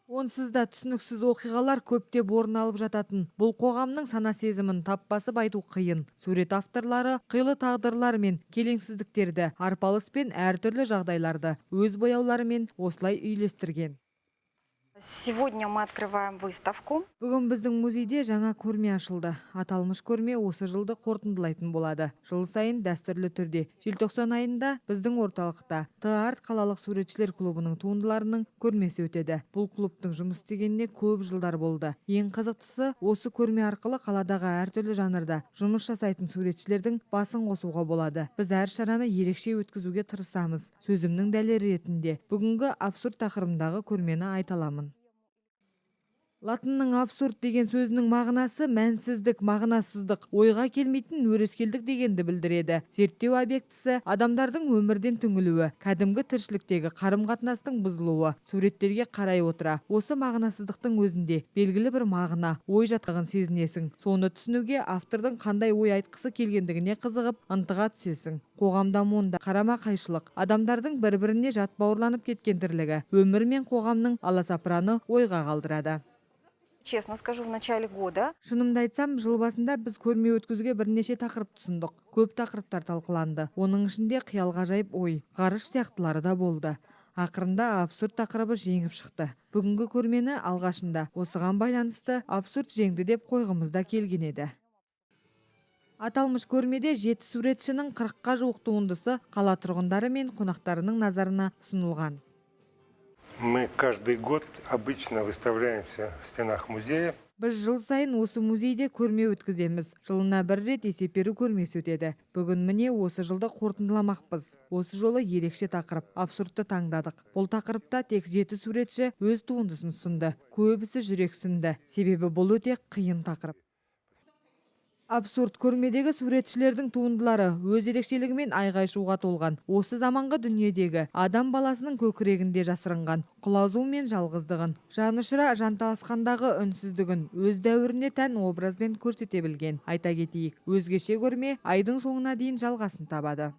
Онсыз да түсініксіз оқиғалар көптеп орын алып жататын. Бұл қоғамның сана сезімін тап басып айту қиын. Сурет авторлары қилы тағдырлар мен келеңсіздіктерді, арпалыс пен әртүрлі жағдайларды өз бояуларымен осылай үйлестірген. Сегодня мы открываем выставку. Бүгін біздің музейде жаңа көрме ашылды. Аталмыш көрме осы жылды қорытындылайтын болады. Жыл сайын дәстүрлі түрде желтоқсан айында біздің орталықта Т-арт қалалық суретшілер клубының туындыларының көрмесі өтеді. Бұл клубтың жұмыс істегеніне көп жылдар болды. Ең қызықтысы, осы көрме арқылы қаладағы әртүрлі жанрда жұмыс жасайтын суретшілердің басын қосуға болады. Біз әр шараны ерекше өткізуге тырысамыз. Сөзімнің дәлелі ретінде бүгінгі абсурд тақырыбындағы көрмені айта аламын. Латынның абсурд деген сөзінің мағынасы мәнсіздік, мағынасыздық, ойға келмейтін өрескелдік дегенді білдіреді. Зерттеу объектісі адамдардың өмірден түңілуі, кәдімгі тіршіліктегі қарым-қатынастың бұзылуы. Суреттерге қарай отыра, осы мағынасыздықтың өзінде белгілі бір мағына, ой жатқанын сезінесің. Соны түсінуге автордың қандай ой айтқысы келгендігіне қызығып, ынтыға түсесің. Қоғам дамуында қарама-қайшылық, адамдардың бір-біріне жат бауырланып кеткен тірлігі, өмір мен қоғамның аласапыраны ойға қалдырады. Честно скажу, в начале года Шынымды айтсам, жыл басында біз көрме өткізуге бірнеше тақырып тұсындық. Көп тақырыптар талқыланды. Оның ішінде қиял ғажайып ой, ғарыш сияқтылары да болды. Ақырында абсурд тақырыбы жеңіп шықты. Бүгінгі көрмені алғашында осыған байланысты абсурд жеңді деп қойғымызда келген еді. Аталмыш көрмеде 7 суретшінің 40-қа жуық туындысы қала тұрғындары мен қонақтарының назарына ұсынылған. Мы каждый год обычно выставляемся в стенах музея. Біз жыл сайын осы музейде көрме өткіземіз. Жылына бір рет есеп беру көрмесі өтеді. Бүгін міне осы жылды қорытындыламақпыз. Осы жолы ерекше тақырып, абсурдты таңдадық. Бұл тақырыпта тек 7 суретші өз туындысын ұсынды. Көбісі жүрексінді. Себебі бұл өте қиын тақырып. Абсурд көрмедегі суретшілердің туындылары өз ерекшелігімен айғай-шуға толған. Осы заманғы дүниедегі адам баласының көкірегінде жасырынған құлазу мен жалғыздығын, жанұшыра жанталасқандағы үнсіздігін өз дәуіріне тән образбен көрсете білген. Айта кетейік, өзгеше көрме айдың соңына дейін жалғасын табады.